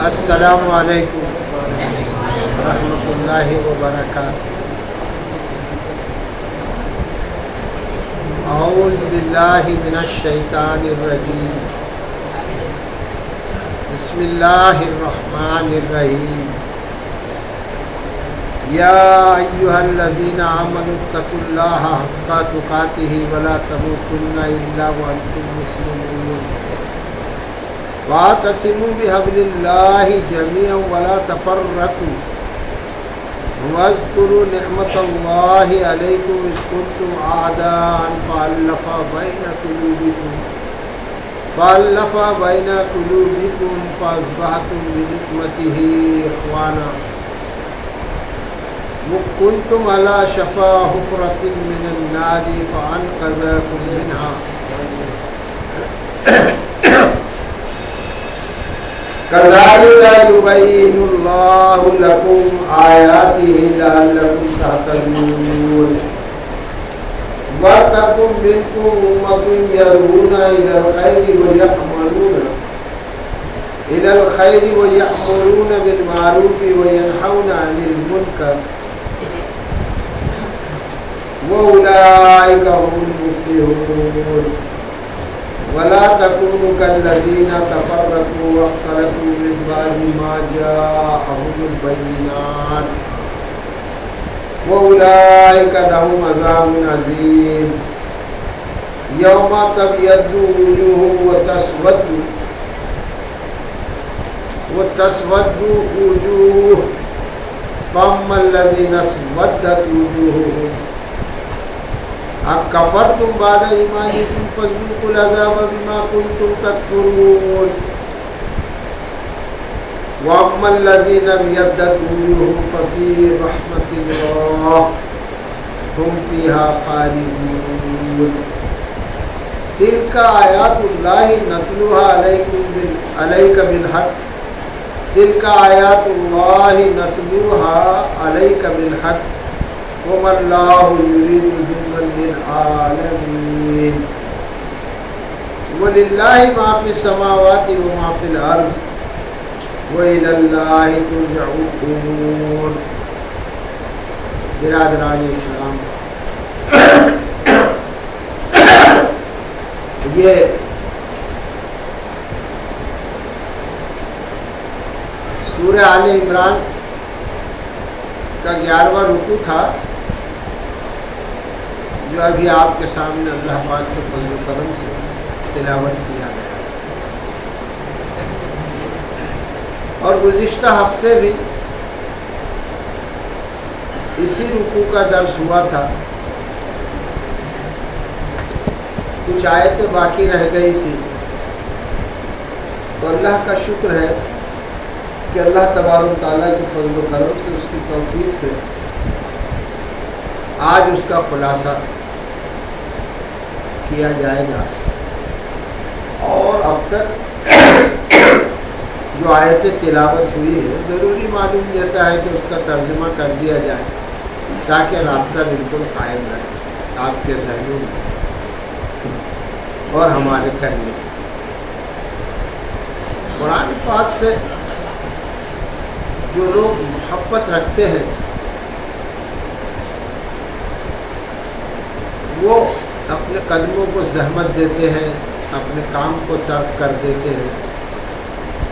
السلام علیکم ورحمۃ اللہ وبرکاتہ۔ اعوذ باللہ من الشیطان الرجیم، بسم اللہ الرحمن الرحیم۔ یا ایھا الذین آمنوا اتقوا اللہ حق تقاتہ ولا تموتن الا وانتم مسلمون، واعتصموا بحبل اللہ جميعا ولا تفرقوا، واذکروا نعمت اللہ علیکم اذ کنتم اعداء فألف بین قلوبکم فاصبحتم بنعمتہ اخوانا وکنتم علی شفا حفرۃ من النار فانقذکم منہا۔ کذالک یبین اللہ لکم آیاتہ لعلکم تہتدون، وَلْتَكُن مِّنكُمْ أُمَّةٌ يَدْعُونَ إِلَى الْخَيْرِ وَيَأْمُرُونَ بِالْمَعْرُوفِ وَيَنْهَوْنَ عَنِ الْمُنكَرِ وَأُولَٰئِكَ هُمُ الْمُفْلِحُونَ۔ وَلَا تَكُونُوا كَالَّذِينَ تَفَرَّقُوا وَاخْتَلَفُوا مِن بَعْدِ مَا جَاءَهُمُ الْبَيِّنَاتُ وَأُولَٰئِكَ لَهُمْ عَذَابٌ عَظِيمٌ۔ يَوْمَ تَبْيَضُّ وُجُوهٌ وَتَسْوَدُّ وُجُوهٌ، فَأَمَّا الَّذِينَ اسْوَدَّتْ وُجُوهُهُمْ أَكَفَرْتُمْ بَعْدَ إِيمَانِكُمْ فَذُوقُوا الْعَذَابَ بِمَا كُنتُمْ تَكْفُرُونَ۔ وَأَمَّا الَّذِينَ ابْيَضَّتْ وُجُوهُهُمْ فَفِي رَحْمَةِ اللَّهِ هُمْ فِيهَا خَالِدُونَ۔ تِلْكَ آيَاتُ اللَّهِ نَتْلُوهَا عَلَيْكَ بِالْحَقِّ تِلْكَ آيَاتُ اللَّهِ نَتْلُوهَا عَلَيْكَ بِالْحَقِّ وَمَا اللَّهُ يُرِيدُ ظُلْمًا لِلْعَالَمِينَ۔ وَلِلَّهِ مَا فِي السَّمَاوَاتِ وَمَا فِي الْأَرْضِ وَإِلَى اللَّهِ تُرْجَعُ الْأُمُورُ۔ برادران اسلام، یہ سورہ آل عمران کا 11واں رکوع تھا، جو ابھی آپ کے سامنے اللہ پاک کے فضل و کرم سے تلاوت کیا گیا، اور گزشتہ ہفتے بھی اسی رکوع کا درس ہوا تھا۔ کچھ آیتیں باقی رہ گئی تھی، تو اللہ کا شکر ہے کہ اللہ تبارک و تعالیٰ کے فضل و کرم سے، اس کی توفیق سے آج اس کا خلاصہ کیا جائے گا۔ اور اب تک جو آیتیں تلاوت ہوئی ہے، ضروری معلوم دیتا ہے کہ اس کا ترجمہ کر دیا جائے تاکہ رابطہ بالکل قائم رہے آپ کے ذہنوں میں اور ہمارے کہنے میں۔ قرآن پاک سے جو لوگ محبت رکھتے ہیں، وہ اپنے قدموں کو زحمت دیتے ہیں، اپنے کام کو ترک کر دیتے ہیں،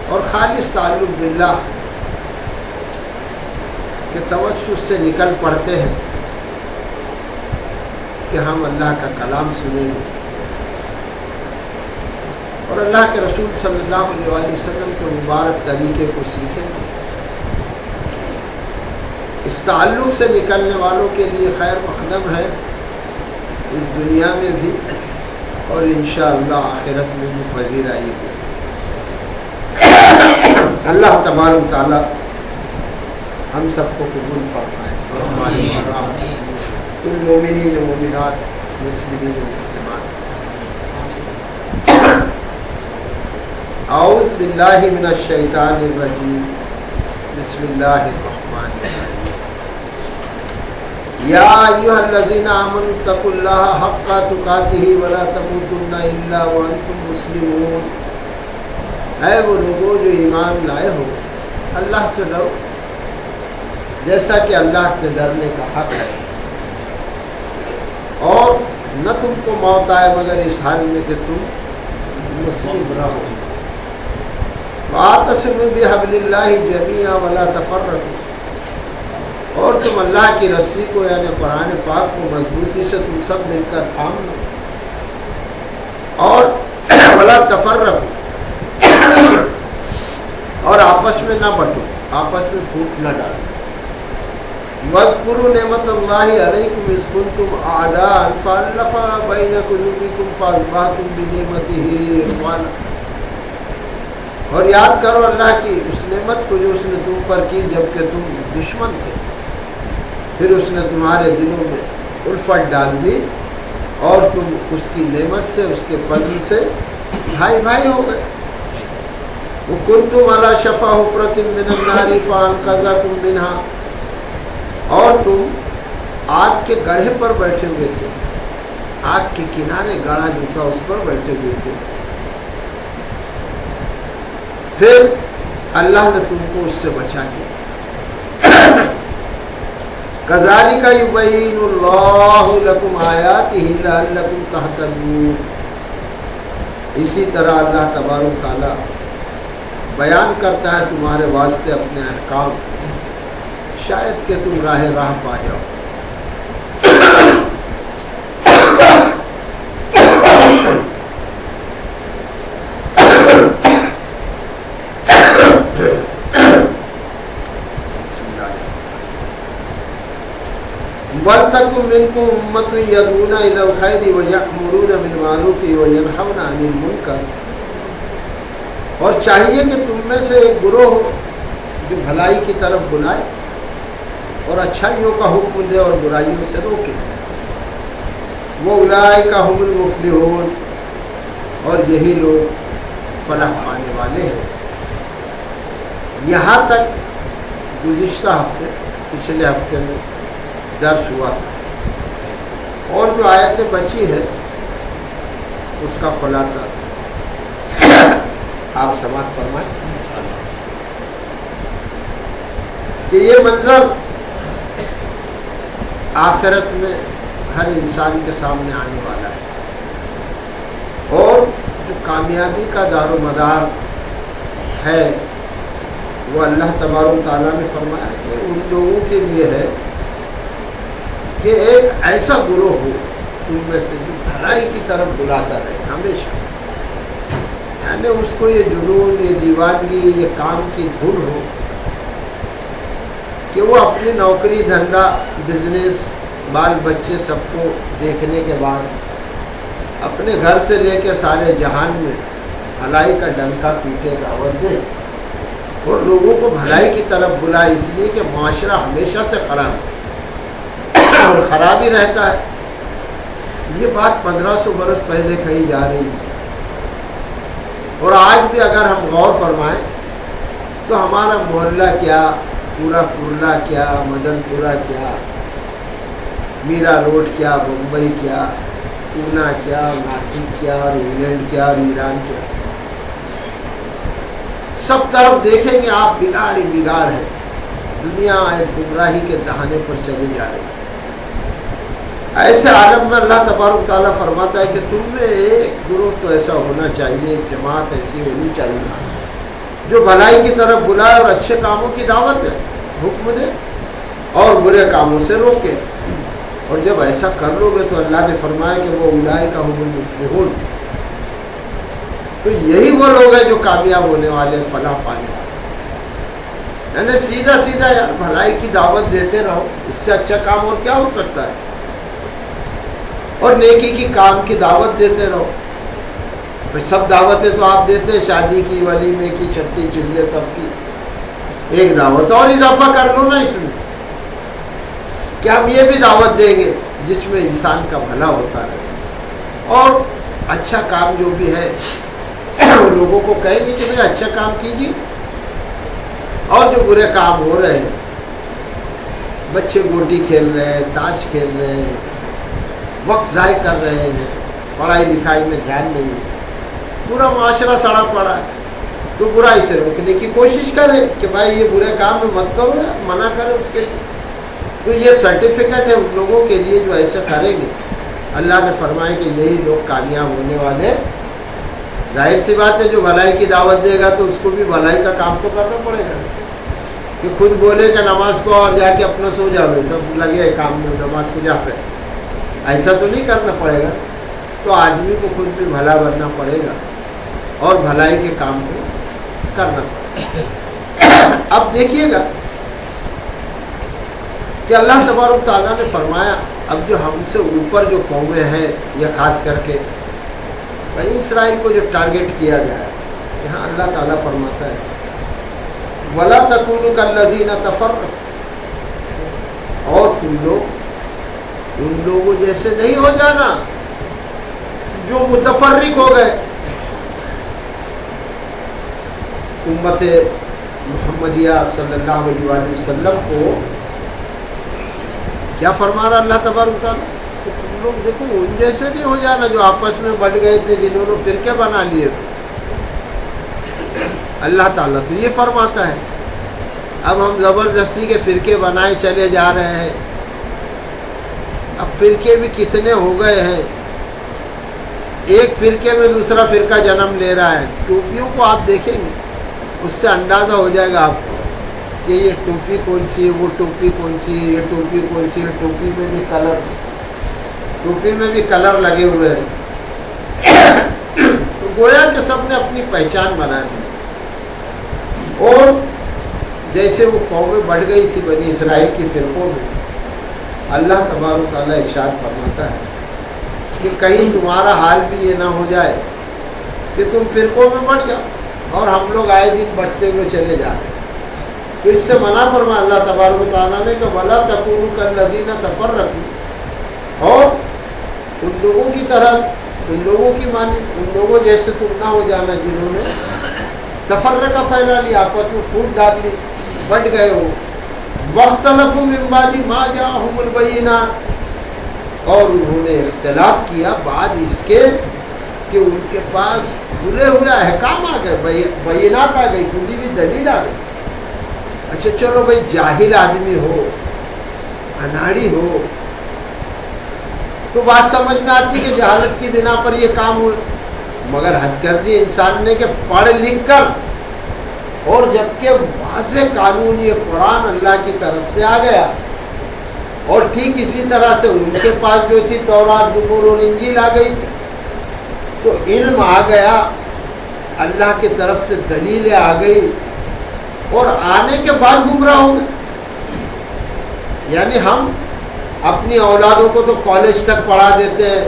اور خالص تعلق باللہ کے توسط سے نکل پڑتے ہیں کہ ہم اللہ کا کلام سنیں گے اور اللہ کے رسول صلی اللہ علیہ وسلم کے مبارک طریقے کو سیکھیں گے۔ اس تعلق سے نکلنے والوں کے لیے خیر مقدم ہے، اس دنیا میں بھی اور انشاءاللہ آخرت میں بھی پذیرائی ہوگی۔ اللہ تبارک تعالی ہم سب کو قبول فرمائے اور ہماری کل مومنین و مومنات، مسلمین و مسلمات۔ اعوذ باللہ من الشیطان الرجیم، بسم اللہ الرحمن الرحیم۔ یا ایھا الذین آمنوا اتقوا اللہ حق تقاتہ ولا تموتن الا وانتم مسلمون، اے وہ لوگوں جو ایمان لائے ہو، اللہ سے ڈرو جیسا کہ اللہ سے ڈرنے کا حق ہے، اور نہ تم کو موت آئے مگر اس حال میں کہ تم مسلم رہو۔ وَاعْتَصِمُوا بِحَبْلِ اللَّهِ جَمِيعًا وَلَا تَفَرَّقُوا، اور تم اللہ کی رسی کو یعنی قرآن پاک کو مضبوطی سے تم سب مل کر تھام لو، اور وَلَا تَفَرَّقُوا، اور آپس میں نہ بٹو، آپس میں پھوٹ نہ ڈالو۔ وَاذْكُرُوا نِعْمَتَ اللَّهِ عَلَيْكُمْ إِذْ كُنْتُمْ أَعْدَاءً فَأَلَّفَ بَيْنَ قُلُوبِكُمْ فَأَصْبَحْتُمْ بِنِعْمَتِهِ إِخْوَانًا، اور یاد کرو اللہ کی اس نعمت کو جو اس نے تم پر کی جبکہ تم دشمن تھے، پھر اس نے تمہارے دلوں میں الفت ڈال دی اور تم اس کی نعمت سے، اس کے فضل سے بھائی بھائی ہو گئے۔ وَكُنْتُمْ عَلَى شَفَا حُفْرَةٍ مِّنَ النَّارِ فَأَنقَذَكُم مِّنْهَا، اور تم آگ کے گڑھے پر بیٹھے ہوئے تھے، آگ کے کنارے گڑھا جو تھا اس پر بیٹھے ہوئے تھے، پھر اللہ نے تم کو اس سے بچا لیا۔ كَذَلِكَ يُبَيِّنُ اللَّهُ لَكُمْ آيَاتِهِ لَعَلَّكُمْ تَهْتَدُونَ، اسی طرح اللہ تبارک تعالیٰ بیان کرتا ہے تمہارے واسطے اپنے احکام، شاید کہ تم راہ پا جاؤ۔ وَلْتَكُن مِّنكُمْ أُمَّةٌ يَدْعُونَ إِلَى الْخَيْرِ وَيَأْمُرُونَ بِالْمَعْرُوفِ وَيَنْهَوْنَ عَنِ الْمُنكَرِ، اور چاہیے کہ تم میں سے ایک گروہ ہو جو بھلائی کی طرف بلائے اور اچھائیوں کا حکم دے اور برائیوں سے روکے۔ وَأُولَٰئِكَ هُمُ الْمُفْلِحُونَ، اور یہی لوگ فلاح پانے والے ہیں۔ یہاں تک گزشتہ ہفتے، پچھلے ہفتے میں درس ہوا تھا، اور جو آیتیں بچی ہے اس کا خلاصہ آپ سماعت فرمائیں کہ یہ منظر آخرت میں ہر انسان کے سامنے آنے والا ہے، اور جو کامیابی کا دار و مدار ہے وہ اللہ تبارک تعالیٰ نے فرمایا کہ ان لوگوں کے لیے ہے کہ ایک ایسا گروہ ہو تم میں سے جو بھلائی کی طرف بلاتا رہے ہمیشہ، یعنی اس کو یہ جنون، یہ دیوانگی، یہ کام کی دھن ہو کہ وہ اپنی نوکری، دھندا، بزنس، بال بچے سب کو دیکھنے کے بعد اپنے گھر سے لے کے سارے جہان میں بھلائی کا ڈنکا پیٹے، دعوت دے اور لوگوں کو بھلائی کی طرف بلائے، اس لیے کہ معاشرہ ہمیشہ سے خراب ہے اور خراب ہی رہتا ہے۔ یہ بات 1500 برس پہلے کہی جا رہی ہے، اور آج بھی اگر ہم غور فرمائیں تو ہمارا محلہ کیا، پورا کرلا کیا، مدن پورہ کیا، میرا روڈ کیا، بمبئی کیا، پونا کیا، ناسک کیا، اور انگلینڈ کیا، اور ایران کیا، سب طرف دیکھیں گے آپ بگاڑ ہی بگاڑ ہے۔ دنیا ایک گمراہی کے دہانے پر چلی جا رہی ہے۔ ایسے عالم میں اللہ تبارک تعالیٰ فرماتا ہے کہ تم میں ایک گروہ تو ایسا ہونا چاہیے، ایک جماعت ایسی ہونی چاہیے جو بھلائی کی طرف بلائے اور اچھے کاموں کی دعوت دے، حکم دے اور برے کاموں سے روکے۔ اور جب ایسا کر لو گے تو اللہ نے فرمایا کہ وہ اولئک هم المفلحون، تو یہی وہ لوگ ہیں جو کامیاب ہونے والے، فلاح پانے والے۔ یعنی سیدھا سیدھا یار بھلائی کی دعوت دیتے رہو، اس سے اچھا کام اور کیا ہو سکتا ہے، اور نیکی کی کام کی دعوت دیتے رہو۔ بھائی سب دعوتیں تو آپ دیتے، شادی کی، ولیمے کی، چھٹی چلے سب کی، ایک دعوت اور اضافہ کر لو نا اس میں کہ ہم یہ بھی دعوت دیں گے جس میں انسان کا بھلا ہوتا رہے، اور اچھا کام جو بھی ہے وہ لوگوں کو کہیں گے کہ بھائی اچھا کام کیجیے، اور جو برے کام ہو رہے ہیں بچے گوٹی کھیل رہے ہیں، تاش کھیل رہے ہیں، وقت ضائع کر رہے ہیں، پڑھائی لکھائی میں دھیان نہیں ہے، پورا معاشرہ سڑا پڑا ہے. تو برائی سے روکنے کی کوشش کرے کہ بھائی یہ برے کام میں مت کرو، منع کرے اس کے لیے. تو یہ سرٹیفکیٹ ہے ان لوگوں کے لیے جو ایسا کریں گے. اللہ نے فرمایا کہ یہی لوگ کامیاب ہونے والے. ظاہر سی بات ہے جو بھلائی کی دعوت دے گا تو اس کو بھی بھلائی کا کام تو کرنا پڑے گا. کہ خود بولے کہ نماز کو اور جا کے اپنا سو جاؤ، سب لگے کام میں نماز کو جا کر، ایسا تو نہیں کرنا پڑے گا. تو آدمی کو خود بھی بھلا بننا پڑے گا اور بھلائی کے کام کو کرنا پڑے گا. اب دیکھیے گا کہ اللہ تبارک تعالیٰ نے فرمایا اب جو ہم سے اوپر جو قومیں ہیں، یہ خاص کر کے بنی اسرائیل کو جو ٹارگٹ کیا گیا ہے، یہاں اللہ تعالیٰ فرماتا ہے وَلَا تَكُونُوا كَالَّذِينَ تَفَرَّقُوا، اور تم لوگ ان لوگوں جیسے نہیں ہو جانا جو متفرق ہو گئے. امت محمدیہ صلی اللہ علیہ وآلہ وسلم کو کیا فرما رہا اللہ تبارک تعالیٰ کہ تم لوگ دیکھو ان جیسے نہیں ہو جانا جو آپس میں بٹ گئے تھے، جنہوں نے فرقے بنا لیے تھے. اللہ تعالیٰ تو یہ فرماتا ہے. اب ہم زبردستی کے فرقے بنائے چلے جا رہے ہیں. اب فرقے بھی کتنے ہو گئے ہیں، ایک فرقے میں دوسرا فرقہ جنم لے رہا ہے. ٹوپیوں کو آپ دیکھیں گے اس سے اندازہ ہو جائے گا آپ کو کہ یہ ٹوپی کون سی ہے، وہ ٹوپی کون سی ہے، یہ ٹوپی کون سی ہے. ٹوپی میں بھی کلرز، ٹوپی میں بھی کلر لگے ہوئے ہیں. تو گویا کہ سب نے اپنی پہچان بنا دی. اور جیسے وہ قومیں بڑھ گئی تھی بنی اسرائیل کی فرقوں میں، اللہ تبارک تعالیٰ ارشاد فرماتا ہے کہ کہیں تمہارا حال بھی یہ نہ ہو جائے کہ تم فرقوں میں بڑھ جاؤ، اور ہم لوگ آئے دن بڑھتے ہوئے چلے جا رہے ہیں. تو اس سے منع فرما اللہ تبارک تعالیٰ نے کہ وَلَا تَكُونُوا كَالَّذِينَ تَفَرَّقُوا، اور ان لوگوں کی طرح، ان لوگوں کی مانی، ان لوگوں جیسے تم نہ ہو جانا جنہوں نے تفرقہ پھیلا لی، آپس میں پھوٹ ڈال لی، بٹ گئے ہو. وَاخْتَلَفُوا مِن بَعْدِ مَا جَاءَهُمُ الْبَيِّنَاتُ، اور انہوں نے اختلاف کیا بعد اس کے کہ ان کے پاس کھلے ہوئے احکام آ گئے، بینات آ گئی، کھلی ہوئی دلیل آ گئی. اچھا چلو بھائی جاہل آدمی ہو، اناڑی ہو تو بات سمجھ میں آتی کہ جہالت کی بنا پر یہ کام ہوئے، مگر حد کر دی انسان نے کہ پڑھ لکھ کر، اور جبکہ واضح قانون یہ قرآن اللہ کی طرف سے آ گیا، اور ٹھیک اسی طرح سے ان کے پاس جو تھی تورات، زبور اور انجیل آ گئی تھی، تو علم آ گیا، اللہ کی طرف سے دلیلیں آ گئی، اور آنے کے بعد گمراہ ہو گئے. یعنی ہم اپنی اولادوں کو تو کالج تک پڑھا دیتے ہیں،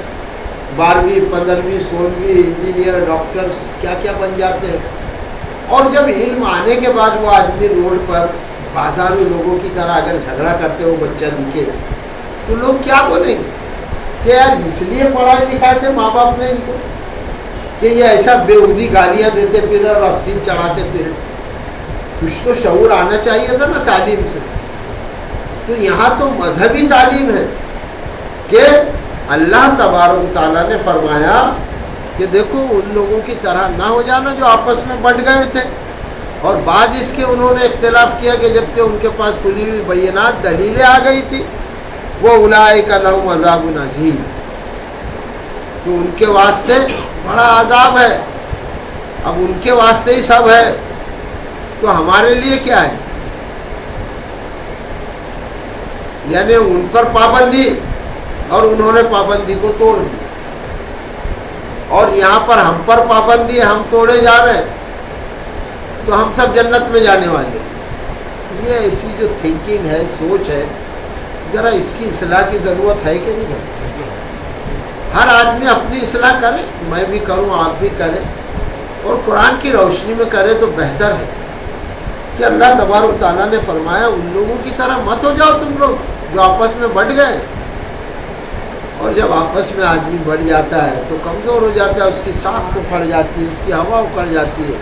12ویں 15ویں 16ویں انجینئر ڈاکٹرز کیا کیا بن جاتے ہیں، اور جب علم آنے کے بعد وہ آدمی روڈ پر بازاروں لوگوں کی طرح اگر جھگڑا کرتے ہو بچہ دکھے تو لوگ کیا بولیں گے کہ یار اس لیے پڑھائے لکھائے تھے ماں باپ نے ان کو کہ یہ ایسا بےہودی گالیاں دیتے پھر اور آستین چڑھاتے پھر. کچھ تو شعور آنا چاہیے تھا نا تعلیم سے. تو یہاں تو مذہبی تعلیم ہے کہ اللہ تبارک تعالیٰ نے فرمایا کہ دیکھو ان لوگوں کی طرح نہ ہو جانا جو آپس میں بٹ گئے تھے، اور بعد اس کے انہوں نے اختلاف کیا کہ جبکہ ان کے پاس کھلی ہوئی بینات دلیلیں آ گئی تھی. وہ اولئک لہم عذاب عظیم، تو ان کے واسطے بڑا عذاب ہے. اب ان کے واسطے ہی سب ہے تو ہمارے لیے کیا ہے؟ یعنی ان پر پابندی، اور انہوں نے پابندی کو توڑ دی، اور یہاں پر ہم پر پابندی ہے، ہم توڑے جا رہے ہیں، تو ہم سب جنت میں جانے والے ہیں. یہ ایسی جو تھنکنگ ہے، سوچ ہے، ذرا اس کی اصلاح کی ضرورت ہے کہ نہیں ہے؟ ہر آدمی اپنی اصلاح کرے، میں بھی کروں، آپ بھی کریں، اور قرآن کی روشنی میں کرے تو بہتر ہے. کہ اللہ تبارک تعالیٰ نے فرمایا ان لوگوں کی طرح مت ہو جاؤ تم لوگ جو آپس میں بٹ گئے. اور جب آپس میں آدمی بڑھ جاتا ہے تو کمزور ہو جاتا ہے، اس کی ساکھ اکھڑ جاتی ہے، اس کی ہوا اکھڑ جاتی ہے،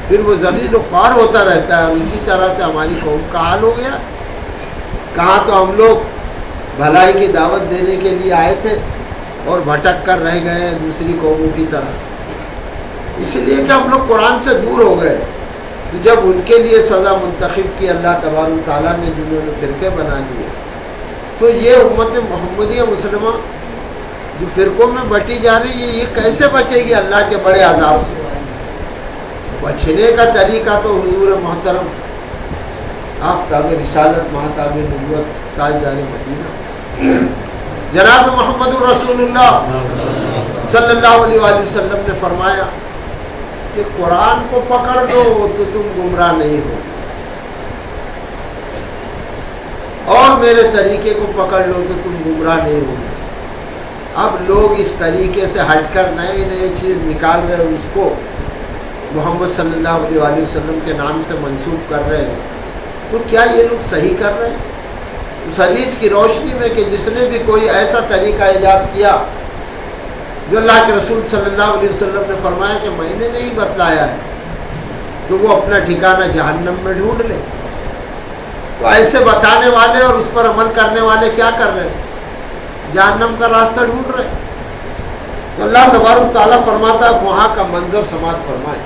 پھر وہ ذلیل و خوار ہوتا رہتا ہے. اور اسی طرح سے ہماری قوم کا حال ہو گیا. کہاں تو ہم لوگ بھلائی کی دعوت دینے کے لیے آئے تھے اور بھٹک کر رہ گئے دوسری قوموں کی طرح، اس لیے کہ ہم لوگ قرآن سے دور ہو گئے۔ تو جب ان کے لیے سزا منتخب کی اللہ تبارک و تعالیٰ نے، جنہوں نے فرقے بنا لیے، تو یہ امت محمدیہ مسلمہ جو فرقوں میں بٹی جا رہی ہے، یہ کیسے بچے گی اللہ کے بڑے عذاب سے؟ بچنے کا طریقہ تو حضور محترم آفتاب رسالت، مہتاب نبوت، تاجدار مدینہ جناب محمد الرسول اللہ صلی اللہ علیہ وآلہ وسلم نے فرمایا کہ قرآن کو پکڑ دو تو تم گمراہ نہیں ہو، اور میرے طریقے کو پکڑ لو تو تم گمراہ نہیں ہو۔ اب لوگ اس طریقے سے ہٹ کر نئے نئے چیز نکال رہے ہیں، اس کو محمد صلی اللہ علیہ وآلہ وسلم کے نام سے منسوب کر رہے ہیں، تو کیا یہ لوگ صحیح کر رہے ہیں؟ اس حدیث کی روشنی میں کہ جس نے بھی کوئی ایسا طریقہ ایجاد کیا جو اللہ کے رسول صلی اللہ علیہ وسلم نے فرمایا کہ میں نے نہیں بتلایا ہے، تو وہ اپنا ٹھکانہ جہنم میں ڈھونڈ لے۔ تو ایسے بتانے والے اور اس پر عمل کرنے والے کیا کر رہے ہیں؟ جہنم کا راستہ ڈھونڈ رہے ہیں۔ تو اللہ تبارک تعالیٰ فرماتا ہے، وہاں کا منظر سماعت فرمائے،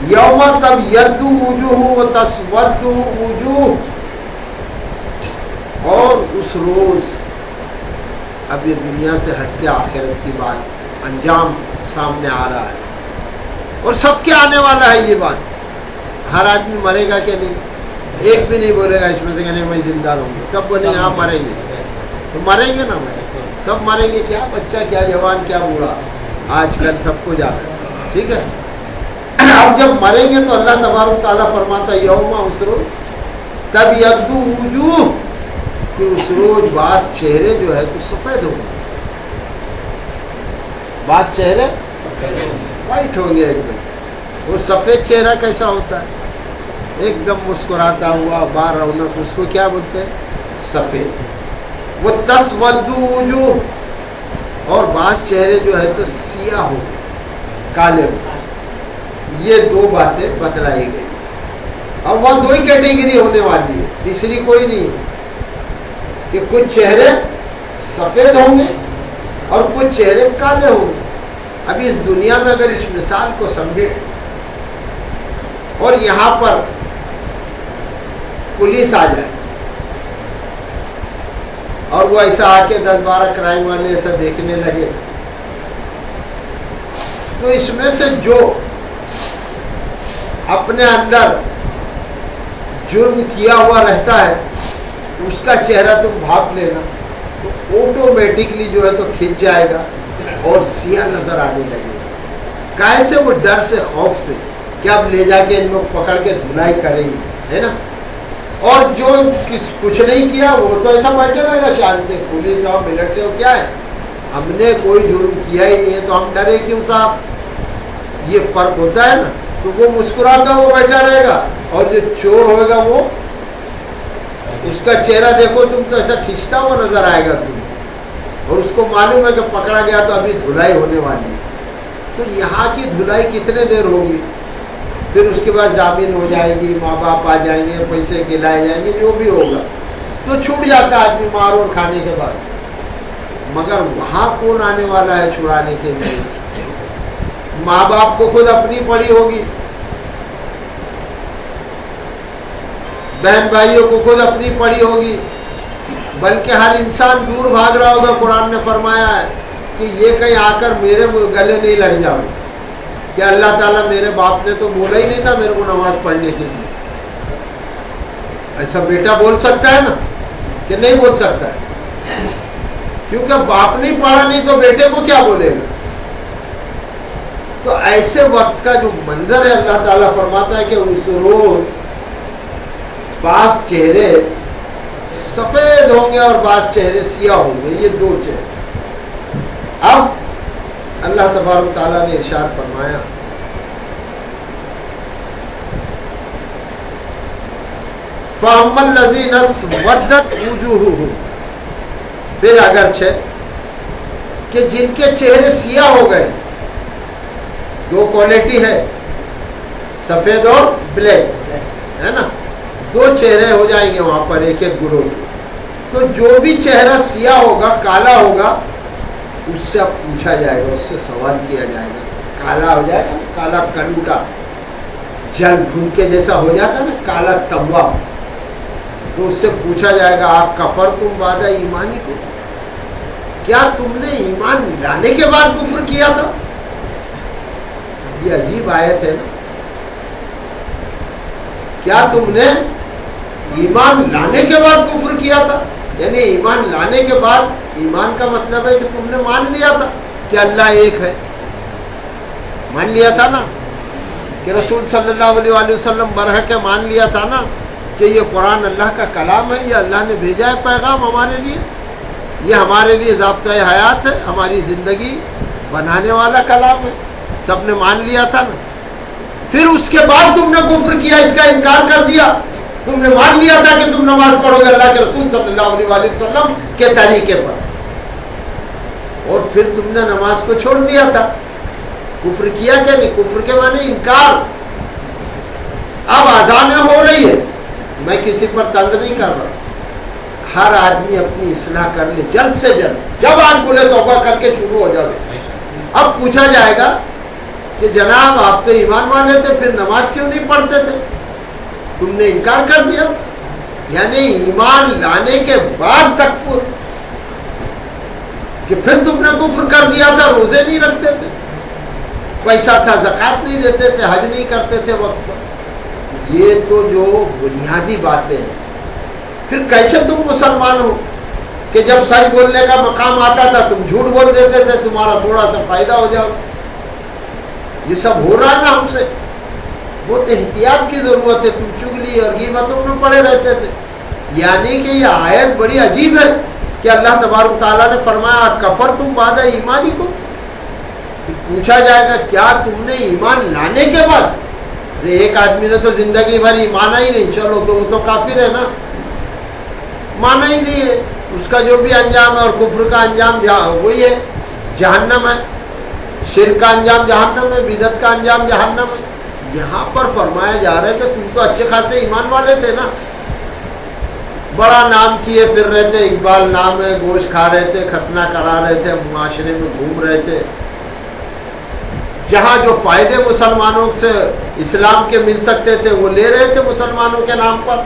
یوم تبیض وجوہ وتسود وجوہ، اور اس روز، اب یہ دنیا سے ہٹ کے آخرت کی بات، انجام سامنے آ رہا ہے اور سب کے آنے والا ہے یہ بات۔ ہر آدمی مرے گا کہ نہیں؟ ایک بھی نہیں بولے گا اس میں سے کہ نہیں میں زندہ رہوں گا، سب بولیں ہاں مریں گے، تو مریں گے نا بھائی، سب مریں گے، کیا بچہ کیا جوان کیا بوڑھا، آج کل سب کو جانا ہے، ٹھیک ہے۔ اب جب مریں گے تو اللہ تبارک تعالیٰ فرماتا ہے یوم، اس روز تبیض وجوہ، کہ اس روز بعض چہرے جو ہے تو سفید ہوں گے، بعض چہرے وائٹ ہوں گے ایک دم۔ وہ سفید چہرہ کیسا ہوتا ہے؟ ایک دم مسکراتا ہوا، بار رونق، اس کو کیا بولتے ہیں؟ سفید۔ وہ تسود وجوہ، اور بعض چہرے جو ہے تو سیاہ ہوں گے، کالے ہوں گے۔ یہ دو باتیں بتلائی گئی، اور وہ دو ہی کیٹیگری ہونے والی ہے، تیسری کوئی نہیں ہے، کہ کچھ چہرے سفید ہوں گے اور کچھ چہرے کالے ہوں گے۔ ابھی اس دنیا میں اگر اس مثال کو سمجھے، اور یہاں پر پولیس آ جائے اور وہ ایسا آ کے 10-12 کرائم والے ایسا دیکھنے لگے، تو اس میں سے جو اپنے اندر جرم کیا ہوا رہتا ہے اس کا چہرہ تم بھاپ لینا، تو آٹومیٹکلی جو ہے تو کھنچ جائے گا اور سیاہ نظر آنے لگے گا۔ کیسے؟ وہ ڈر سے، خوف سے کہ اب لے جا کے ان لوگ پکڑ کے دھلائی کریں گے، ہے نا۔ اور جو کچھ نہیں کیا وہ تو ایسا بیٹھے رہے گا شان سے، پولیس ہو، ملٹری ہو، کیا ہے، ہم نے کوئی جرم کیا ہی نہیں ہے تو ہم ڈرے کیوں صاحب؟ یہ فرق ہوتا ہے نا۔ تو وہ مسکراتا وہ بیٹھا رہے گا، اور جو چور ہوگا وہ، اس کا چہرہ دیکھو تم تو ایسا کھینچتا ہوا نظر آئے گا تم، اور اس کو معلوم ہے کہ پکڑا گیا تو ابھی دھلائی ہونے والی ہے۔ تو یہاں کی دھلائی کتنے دیر ہوگی؟ پھر اس کے بعد ضامین ہو جائے گی، ماں باپ آ جائیں گے، پیسے کھلائے جائیں گے، جو بھی ہوگا تو چھوٹ جاتا ہے آدمی مار اور کھانے کے بعد۔ مگر وہاں کون آنے والا ہے چھڑانے کے لیے؟ ماں باپ کو خود اپنی پڑی ہوگی، بہن بھائیوں کو خود اپنی پڑی ہوگی، بلکہ ہر انسان دور بھاگ رہا ہوگا۔ قرآن نے فرمایا ہے کہ یہ کہیں آ کر میرے گلے نہیں لگ جاؤ، کہ اللہ تعالیٰ میرے باپ نے تو بولا ہی نہیں تھا میرے کو نماز پڑھنے کے لیے۔ ایسا بیٹا بول سکتا ہے نا کہ نہیں بول سکتا ہے؟ کیونکہ باپ نہیں پڑھا نہیں تو بیٹے کو کیا بولے گا؟ تو ایسے وقت کا جو منظر ہے، اللہ تعالیٰ فرماتا ہے کہ اس روز بعض چہرے سفید ہوں گے اور بعض چہرے سیاہ ہوں گے، یہ دو چہرے۔ اب اللہ تبارک تعالیٰ نے ارشاد فرمایا، فَأَمَّا الَّذِينَ اسْوَدَّتْ وُجُوهُهُمْ، پھر اگرچہ کہ جن کے چہرے سیاہ ہو گئے، دو کوالٹی ہے، سفید اور بلیک، ہے نا، دو چہرے ہو جائیں گے وہاں پر ایک ایک گروہ کے. تو جو بھی چہرہ سیاہ ہوگا, کالا ہوگا, اس سے اب پوچھا جائے گا, اس سے سوال کیا جائے گا. کالا ہو جائے گا, کالا کنوٹا, جل بھون کے جیسا ہو جاتا نا, کالا تنبا. تو اس سے پوچھا جائے گا آپ کفرتم بعد ایمانکم, کیا تم نے ایمان لانے کے بعد کفر کیا تھا؟ یہ عجیب آیت ہے نا. کیا تم نے ایمان لانے کے بعد کفر کیا تھا؟ یعنی ایمان لانے کے بعد, ایمان کا مطلب ہے کہ تم نے مان لیا تھا کہ اللہ ایک ہے, مان لیا تھا نا, کہ رسول صلی اللہ علیہ وآلہ وسلم برحق مان لیا تھا نا کہ یہ قرآن اللہ کا کلام ہے, یہ اللہ نے بھیجا ہے پیغام ہمارے لیے, یہ ہمارے لیے ضابطۂ حیات ہے, ہماری زندگی بنانے والا کلام ہے. سب نے مان لیا تھا نا. پھر اس کے بعد تم نے کفر کیا, اس کا انکار کر دیا. تم نے مان لیا تھا کہ تم نماز پڑھو گے اللہ کے رسول صلی اللہ علیہ وآلہ وسلم کے طریقے پر, اور پھر تم نے نماز کو چھوڑ دیا تھا. کفر کیا کہ نہیں؟ کفر کے معنی انکار. اب اذانیں ہو رہی ہے, میں کسی پر طنز نہیں کر رہا, ہر آدمی اپنی اصلاح کر لے جلد سے جلد, جب آنکھ کھلے توبہ کر کے شروع ہو جائے. اب پوچھا جائے گا کہ جناب آپ تو ایمان والے تھے, پھر نماز کیوں نہیں پڑھتے تھے؟ تم نے انکار کر دیا. یعنی ایمان لانے کے بعد تکفر, کہ پھر تم نے کفر کر دیا تھا, روزے نہیں رکھتے تھے, پیسہ تھا زکوٰۃ نہیں دیتے تھے, حج نہیں کرتے تھے وقت پر. یہ تو جو بنیادی باتیں ہیں. پھر کیسے تم مسلمان ہو کہ جب سچ بولنے کا مقام آتا تھا تم جھوٹ بول دیتے تھے, تمہارا تھوڑا سا فائدہ ہو جاؤ. یہ سب ہو رہا ہے نا ہم سے. بہت احتیاط کی ضرورت ہے. تم چغلی اور غیبتوں میں پڑے رہتے تھے. یعنی کہ یہ آیت بڑی عجیب ہے کہ اللہ تبارک تعالیٰ نے فرمایا کفرتم بعد ایمانکم. پوچھا جائے گا کیا تم نے ایمان لانے کے بعد؟ ایک آدمی نے تو زندگی بھر مانا ہی نہیں, چلو تو وہ تو کافر ہے نا, مانا ہی نہیں ہے. اس کا جو بھی انجام ہے, اور کفر کا انجام وہی ہے, جہنم ہے. شرک کا انجام جہنم ہے, بدعت کا انجام جہنم ہے. یہاں پر فرمایا جا رہا ہے کہ تم تو اچھے خاصے ایمان والے تھے نا, بڑا نام کیے پھر رہے تھے, اقبال نام ہے, گوشت کھا رہے تھے, ختنہ کرا رہے تھے, معاشرے میں گھوم رہے تھے. جہاں جو فائدے مسلمانوں سے اسلام کے مل سکتے تھے وہ لے رہے تھے مسلمانوں کے نام پر,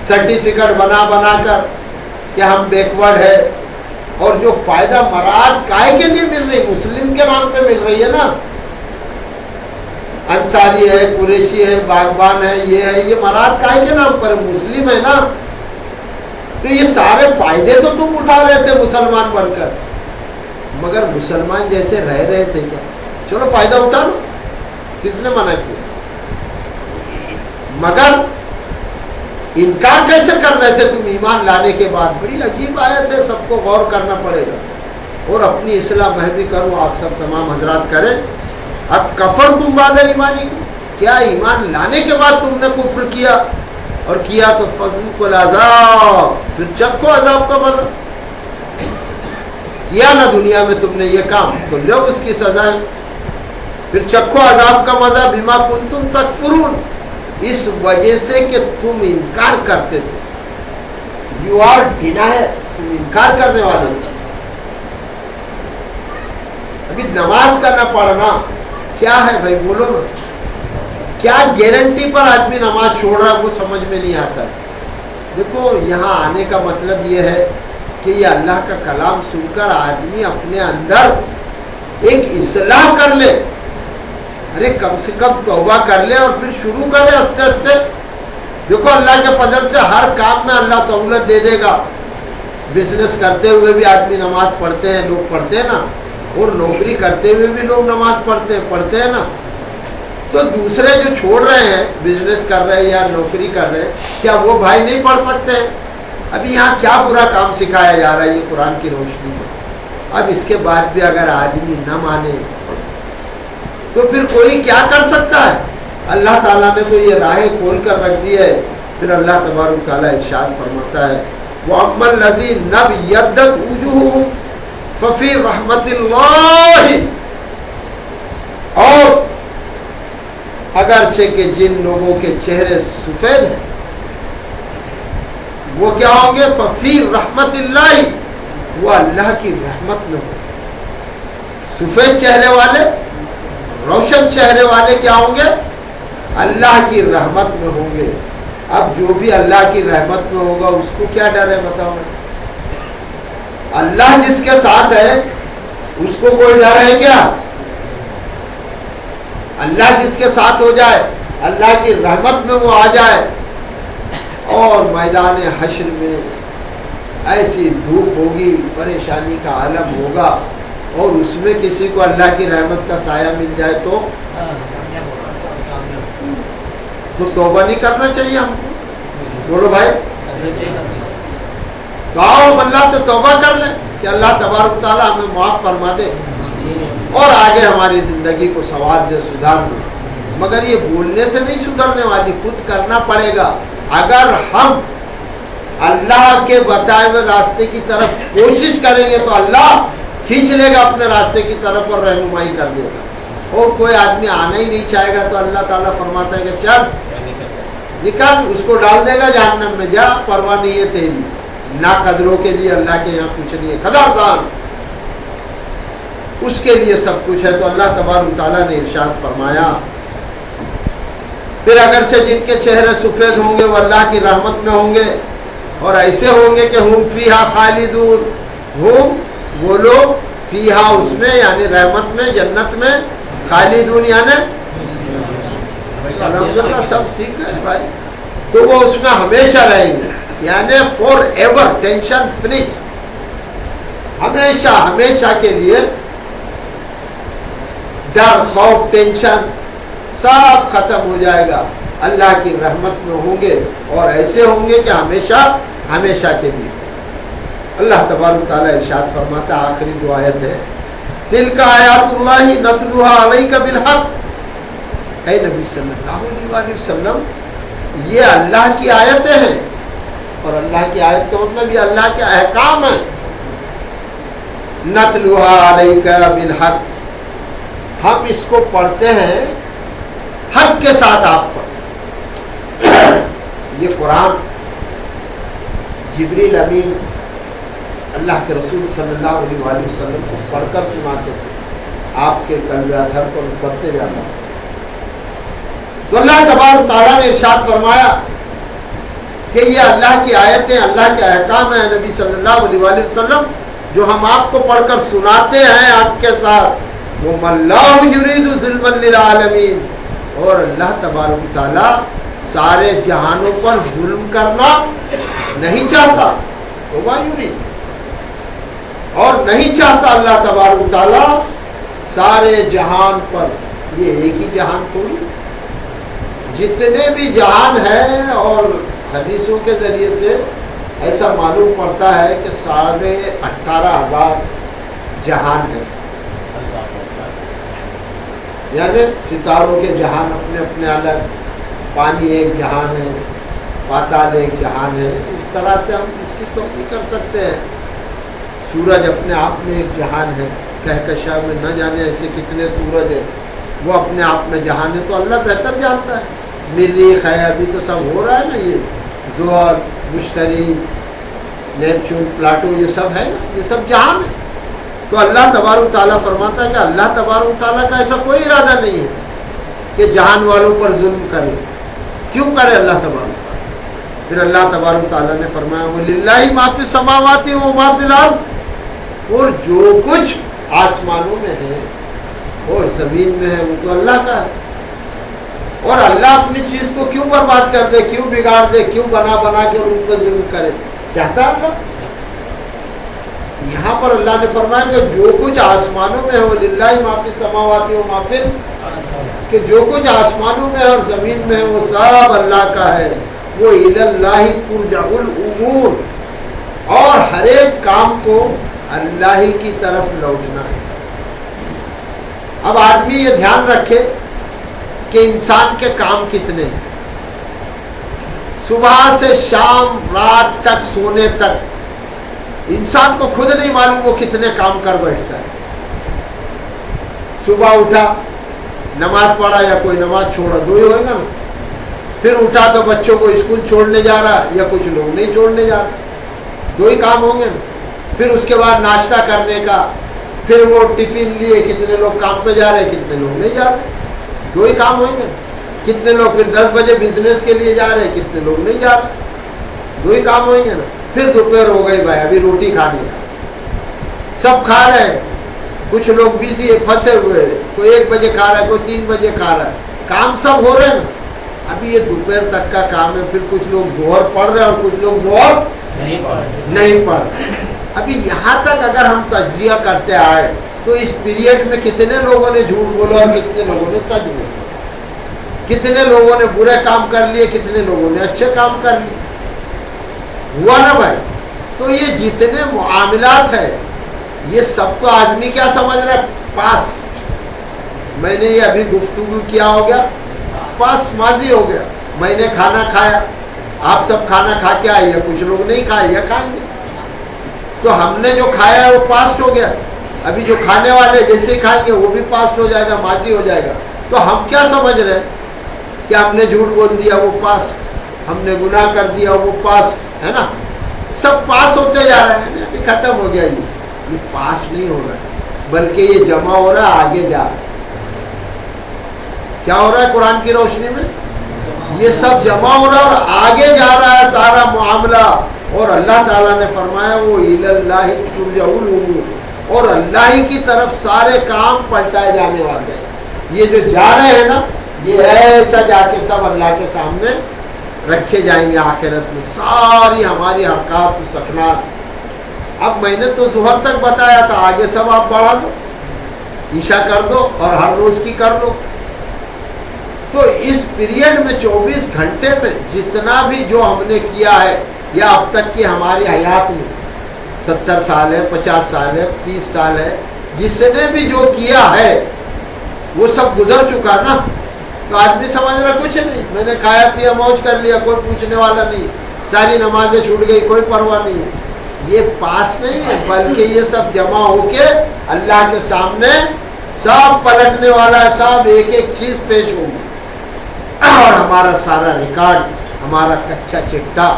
سرٹیفکیٹ بنا بنا کر کہ ہم بیکورڈ ہے. اور جو فائدہ مراد کائے کے لیے مل رہی, مسلم کے نام پہ مل رہی ہے نا, انصاری ہے, قریشی ہے, باغبان ہے, یہ مراد کائے کے نام پر مسلم ہے نا. تو یہ سارے فائدے تو تم اٹھا رہے تھے مسلمان بن کر, مگر مسلمان جیسے رہ رہے تھے کیا؟ چلو فائدہ اٹھا لو, کس نے منع کیا؟ مگر انکار کیسے کر رہے تھے تم ایمان لانے کے بعد؟ بڑی عجیب آیت ہے, سب کو غور کرنا پڑے گا. اور اپنی اصلاح میں بھی کروں, آپ سب تمام حضرات کریں. اب کفرتم بعد ایمانکم, کیا ایمان لانے کے بعد تم نے کفر کیا, اور کیا تو فذوقوا العذاب, پھر چکھو عذاب کا مزہ. کیا نا دنیا میں تم نے یہ کام, تو لو اس کی سزا, پھر چکھو عذاب کا مزہ. بما کنتم تکفرون, اس وجہ سے کہ تم انکار کرتے تھے. یو آر ڈینائر, تم انکار کرنے والے تھے. ابھی نماز کا نہ پڑھنا کیا ہے بھائی, بولو نا, کیا گارنٹی پر آدمی نماز چھوڑ رہا ہے وہ سمجھ میں نہیں آتا ہے. دیکھو یہاں آنے کا مطلب یہ ہے کہ یہ اللہ کا کلام سن کر آدمی اپنے اندر ایک اصلاح کر لے. ارے کم سے کم توبہ کر لے اور پھر شروع کرے آہستہ آہستہ. دیکھو اللہ کے فضل سے ہر کام میں اللہ سہولت دے دے گا. بزنس کرتے ہوئے بھی آدمی نماز پڑھتے ہیں, لوگ پڑھتے ہیں نا, اور نوکری کرتے ہوئے بھی لوگ نماز پڑھتے ہیں نا. تو دوسرے جو چھوڑ رہے ہیں, بزنس کر رہے ہیں یا نوکری کر رہے ہیں, کیا وہ بھائی نہیں پڑھ سکتے ہیں؟ ابھی یہاں کیا برا کام سکھایا جا رہا ہے یہ قرآن کی روشنی میں. اب اس کے بعد بھی اگر آدمی نہ مانے تو پھر کوئی کیا کر سکتا ہے؟ اللہ تعالیٰ نے تو یہ راہیں کھول کر رکھ دی ہے. پھر اللہ تبارک تعالیٰ ارشاد فرماتا ہے وَأَمَّا الَّذِينَ ابْيَضَّتْ وُجُوهُهُمْ فَفِي رَحْمَةِ اللَّهِ, اور اگرچہ کہ جن لوگوں کے چہرے سفید ہیں وہ کیا ہوں گے؟ ففی رحمت اللہ، وہ اللہ کی رحمت میں ہوں گے. سفید چہرے والے، روشن چہرے والے کیا ہوں گے؟ اللہ کی رحمت میں ہوں گے. اب جو بھی اللہ کی رحمت میں ہوگا اس کو کیا ڈر ہے بتاؤ؟ اللہ جس کے ساتھ ہے اس کو کوئی ڈر ہے کیا؟ اللہ جس کے ساتھ ہو جائے، اللہ کی رحمت میں وہ آ جائے، اور میدان حشر میں ایسی دھوپ ہوگی، پریشانی کا عالم ہوگا، اور اس میں کسی کو اللہ کی رحمت کا سایہ مل جائے تو توبہ نہیں کرنا چاہیے ہم کو؟ بولو بھائی، تو آؤ ہم اللہ سے توبہ کر لیں کہ اللہ تبارک تعالیٰ ہمیں معاف فرما دے اور آگے ہماری زندگی کو سنوار دے، سدھار دے. مگر یہ بولنے سے نہیں سدھرنے والی، خود کرنا پڑے گا. اگر ہم اللہ کے بتائے ہوئے راستے کی طرف کوشش کریں گے تو اللہ کھینچ لے گا اپنے راستے کی طرف اور رہنمائی کر دے گا. اور کوئی آدمی آنا ہی نہیں چاہے گا تو اللہ تعالیٰ فرماتا ہے کہ چل نکل، اس کو ڈال دے گا جہنم میں، جا، پرواہ نہیں ہے تیری. نا قدروں کے لیے اللہ کے یہاں کچھ نہیں ہے، قدردان اس کے لیے سب کچھ ہے. تو اللہ تبارک تعالیٰ نے ارشاد فرمایا، پھر اگرچہ جن کے چہرے سفید ہوں گے وہ اللہ کی رحمت میں ہوں گے، اور ایسے ہوں گے کہ ہم فیہا خالدون، ہم وہ لوگ فیہا اس میں یعنی رحمت میں، جنت میں، خالدون یعنی الحمدللہ سب سیکھ گئے بھائی، تو وہ اس میں ہمیشہ رہیں گے، یعنی فور ایور، ٹینشن فری، ہمیشہ ہمیشہ کے لیے ڈر، خوف، ٹینشن سب ختم ہو جائے گا. اللہ کی رحمت میں ہوں گے اور ایسے ہوں گے کہ ہمیشہ ہمیشہ کے لیے. اللہ تبارک تعالیٰ ارشاد فرماتا، آخری جو آیت ہے، تلک آیات اللہ نتلوها علیک بالحق. اے نبی صلی اللہ علیہ وسلم، یہ اللہ کی آیتیں ہیں، اور اللہ کی آیت کا مطلب یہ اللہ کے احکام ہیں. نتلوها علیک بالحق، ہم اس کو پڑھتے ہیں حق کے ساتھ آپ پر. یہ قرآن جبریل امین اللہ کے رسول صلی اللہ علیہ وسلم کو پڑھ کر سناتے تھے، آپ کے قلب ادھر پر اترتے جاتا. تو اللہ تبارک تعالیٰ نے ارشاد فرمایا کہ یہ اللہ کی آیتیں، اللہ کے احکام ہیں نبی صلی اللہ علیہ وسلم، جو ہم آپ کو پڑھ کر سناتے ہیں آپ کے ساتھ. وَمَا اللَّهُ يُرِيدُ ظُلْمًا لِلْعَالَمِينَ، اور اللہ تبارک تعالیٰ سارے جہانوں پر ظلم کرنا نہیں چاہتا. وَمَا يُرِيدُ، اور نہیں چاہتا اللہ تبارک تعالیٰ سارے جہان پر. یہ ایک ہی جہان تھوڑی، جتنے بھی جہان ہیں، اور حدیثوں کے ذریعے سے ایسا معلوم پڑتا ہے کہ 18,500 جہان ہیں. یعنی ستاروں کے جہان اپنے اپنے الگ، پانی ایک جہان ہے، پاتال ایک جہان ہے. اس طرح سے ہم اس کی توضیح کر سکتے ہیں. سورج اپنے آپ میں ایک جہان ہے، کہکشاں میں نہ جانے ایسے کتنے سورج ہیں، وہ اپنے آپ میں جہان ہے. تو اللہ بہتر جانتا ہے. مریخ ہے، ابھی تو سب ہو رہا ہے نا، یہ زحل، مشتری، نیپچون، پلاٹو، یہ سب ہے نا، یہ سب جہان ہے. تو اللہ تبارک تعالیٰ فرماتا ہے کہ اللہ تبارک تعالیٰ کا ایسا کوئی ارادہ نہیں ہے کہ جہان والوں پر ظلم کرے. کیوں کرے اللہ تبارک تعالیٰ؟ پھر اللہ تبارک تعالیٰ نے فرمایا، وَلِلَّهِ مَا فِي السَّمَاوَاتِ وَمَا فِي الْأَرْضِ، اور جو کچھ آسمانوں میں ہے اور زمین میں ہے وہ تو اللہ کا ہے. اور اللہ اپنی چیز کو کیوں برباد کر دے، کیوں بگاڑ دے، کیوں بنا کے اور ان پر ظلم کرے؟ چاہتا ہے اللہ. یہاں پر اللہ نے فرمایا کہ جو کچھ آسمانوں میں ہے، وَلِلَّهِ مَا فِي السَّمَاوَاتِ وَمَا فِي الْأَرْضِ، کہ جو کچھ آسمانوں میں ہے اور زمین میں ہے وہ سب اللہ کا ہے. وہ إِلَى اللَّهِ تُرْجَعُ الْأُمُورُ، اور ہر ایک کام کو اللہ ہی کی طرف لوٹنا ہے. اب آدمی یہ دھیان رکھے کہ انسان کے کام کتنے ہیں. صبح سے شام، رات تک، سونے تک، انسان کو خود نہیں معلوم وہ کتنے کام کر بیٹھتا ہے. صبح اٹھا، نماز پڑھا یا کوئی نماز چھوڑا، دو ہی ہوئے گا نا. پھر اٹھا تو بچوں کو اسکول چھوڑنے جا رہا یا کچھ لوگ نہیں چھوڑنے جا رہا، 2 ہی کام ہوں گے نا. پھر اس کے بعد ناشتہ کرنے کا، پھر وہ ٹفن لیے، کتنے لوگ کام پہ جا رہے ہیں، کتنے لوگ نہیں جا رہے، 2 ہی کام ہوئیں گے. کتنے لوگ پھر 10 بجے بزنس کے لیے جا رہے ہیں، کتنے لوگ نہیں جا رہے، 2 ہی کام ہوئیں گے نا. پھر دوپہر ہو گئی بھائی، ابھی روٹی کھانے کا، سب کھا رہے ہیں. کچھ لوگ بزی ہے، پھنسے ہوئے ہیں، کوئی 1 بجے کھا رہا ہے، کوئی 3 بجے کھا رہا ہے، کام سب ہو رہے ہیں نا. ابھی یہ دوپہر تک کا کام ہے. پھر کچھ لوگ ظہر پڑھ رہے ہیں اور کچھ لوگ ظہر نہیں پڑھ رہے. ابھی یہاں تک اگر ہم تجزیہ کرتے آئے تو اس پیریڈ میں کتنے لوگوں نے جھوٹ بولا اور کتنے لوگوں نے سچ بولا، کتنے لوگوں نے برے کام کر لیے، کتنے لوگوں نے اچھے کام کر لیے. ہوا نا بھائی. تو یہ جتنے معاملات ہیں یہ سب تو آدمی کیا سمجھ رہا ہے، پاس. میں نے یہ ابھی گفتگو کیا ہو گیا، پاس ماضی ہو گیا. میں نے کھانا کھایا، آپ سب کھانا کھا کے آئے، یا کچھ لوگ نہیں کھائے یا کھائیں گے. تو ہم نے جو کھایا ہے وہ پاسٹ ہو گیا. ابھی جو کھانے والے جیسے ہی کھائیں گے وہ بھی پاسٹ ہو جائے گا، ماضی ہو جائے گا. تو ہم کیا سمجھ رہے ہیں کہ ہم نے جھوٹ بول دیا وہ پاس، ہم نے گناہ کر دیا وہ پاس ہے نا. سب پاس ہوتے جا رہے ہیں، ابھی ختم ہو گیا. یہ پاس نہیں ہو رہا ہے بلکہ یہ جمع ہو رہا ہے، آگے جا رہا ہے. کیا ہو رہا ہے قرآن کی روشنی میں؟ یہ سب جمع ہو رہا ہے اور آگے جا رہا ہے سارا معاملہ. اور اللہ تعالیٰ نے فرمایا وہ الی اللہ ترجع الامور، اور اللہ ہی کی طرف سارے کام پلٹائے جانے والے ہیں. یہ جو جا رہے ہیں نا یہ ایسا جا کے سب اللہ کے سامنے رکھے جائیں گے آخرت میں، ساری ہماری حرکات و سکنات. اب میں نے تو ظہر تک بتایا تھا، آگے سب آپ بڑھا دو، عشاء کر دو اور ہر روز کی کر لو. تو اس پیریڈ میں 24 گھنٹے میں جتنا بھی جو ہم نے کیا ہے یا اب تک کی ہماری حیات میں 70 سال ہے، 50 سال ہے، 30 سال ہے، جس نے بھی جو کیا ہے وہ سب گزر چکا نا. تو آدمی سمجھ رہا کچھ نہیں، میں نے کھایا پیا موج کر لیا، کوئی پوچھنے والا نہیں، ساری نمازیں چھوٹ گئی، کوئی پرواہ نہیں. یہ پاس نہیں ہے بلکہ یہ سب جمع ہو کے اللہ کے سامنے سب پلٹنے والا ہے، سب ایک ایک چیز پیش ہوگی. اور ہمارا سارا ریکارڈ، ہمارا کچا چٹا،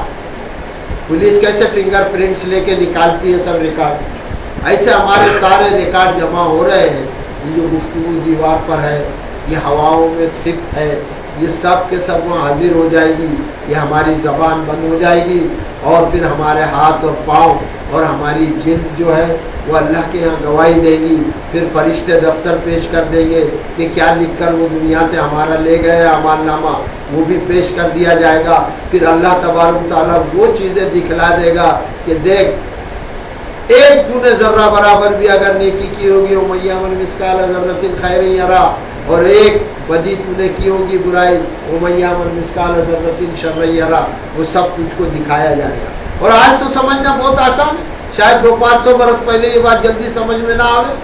پولیس کیسے فنگر پرنٹس لے کے نکالتی ہے سب ریکارڈ، ایسے ہمارے سارے ریکارڈ جمع ہو رہے ہیں. یہ جو گفتگو دیوار پر ہے، یہ ہواؤں میں صفت ہے، یہ سب کے سب وہاں حاضر ہو جائے گی. یہ ہماری زبان بند ہو جائے گی اور پھر ہمارے ہاتھ اور پاؤں اور ہماری جلد جو ہے وہ اللہ کے یہاں گواہی دے گی. پھر فرشتے دفتر پیش کر دیں گے کہ کیا لکھ کر وہ دنیا سے ہمارا لے گئے اعمال نامہ، وہ بھی پیش کر دیا جائے گا. پھر اللہ تبارک تعالیٰ وہ چیزیں دکھلا دے گا کہ دیکھ، ایک تو نے ذرہ برابر بھی اگر نیکی کی ہوگی وَمَن يَعْمَلْ مِثْقَالَ ذَرَّةٍ خَيْرًا يَرَهُ، اور ایک بدی تو نے کی ہوگی برائی وَمَن يَعْمَلْ مِثْقَالَ ذَرَّةٍ شَرًّا يَرَهُ، وہ سب تجھ کو دکھایا جائے گا. اور آج تو سمجھنا بہت آسان ہے، شاید 200-500 برس پہلے یہ بات جلدی سمجھ میں نہ آئے.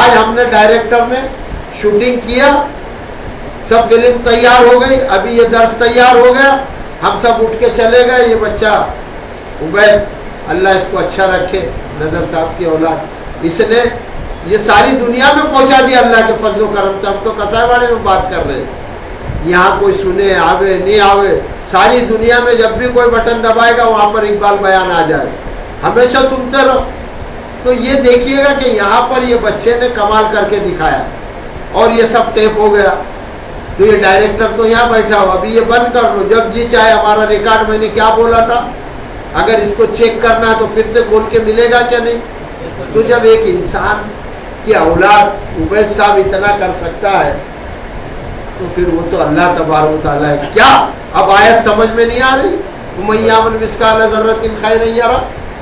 آج ہم نے ڈائریکٹر نے شوٹنگ کیا، سب فلم تیار ہو گئی، ابھی یہ درس تیار ہو گیا، ہم سب اٹھ کے چلے گئے. یہ بچہ عبید، اللہ اس کو اچھا رکھے، نظر صاحب کی اولاد، اس نے یہ ساری دنیا میں پہنچا دیا اللہ کے فضل و کرم سے. ہم تو کسائے واڑے میں بات کر رہے ہیں، یہاں کوئی سنے آوے نہیں آوے، ساری دنیا میں جب بھی کوئی بٹن دبائے گا وہاں پر اقبال بیان آ جائے. ہمیشہ سنتے رہو. تو یہ دیکھیے گا کہ یہاں پر یہ بچے نے کمال کر کے دکھایا اور یہ سب ٹیپ ہو گیا. تو یہ ڈائریکٹر تو یہاں بیٹھا ہو، ابھی یہ بند کر لو، جب جی چاہے ہمارا ریکارڈ میں نے کیا بولا تھا، اگر اس کو چیک کرنا ہے تو پھر سے کھول کے ملے گا کیا نہیں. تو جب ایک انسان کی اولاد عبید صاحب اتنا کر سکتا ہے تو پھر وہ تو اللہ تبارک و تعالیٰ ہے. کیا اب آیت سمجھ میں نہیں آ رہی؟ وَمَن يَعْمَلْ مِثْقَالَ ذَرَّةٍ خَيْرًا يَرَهُ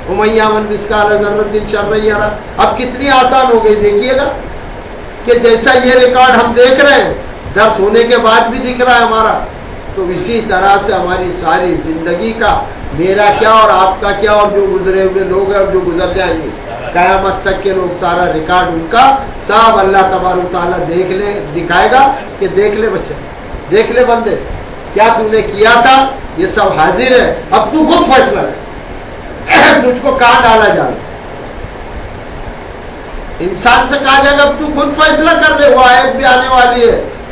وَمَن يَعْمَلْ مِثْقَالَ ذَرَّةٍ شَرًّا يَرَهُ. اب کتنی آسان ہو گئی دیکھیے گا کہ جیسا یہ ریکارڈ ہم دیکھ رہے ہیں، درس ہونے کے بعد بھی دکھ رہا ہے ہمارا، تو اسی طرح سے ہماری ساری زندگی کا، میرا کیا اور آپ کا کیا اور جو گزرے ہوئے لوگ ہیں اور جو گزر جائیں گے قیامت تک کے لوگ، سارا ریکارڈ ان کا سب اللہ تبارک تعالیٰ دیکھ لے، دکھائے گا کہ دیکھ لے بچے، دیکھ لے بندے، کیا تم نے کیا تھا، یہ سب حاضر ہے. اب تو خود فیصلہ کر، تجھ کو کہاں ڈالا جائے. انسان سے کہا جائے گا اب تو خود فیصلہ کر لے. وہ آیت بھی آنے والی ہے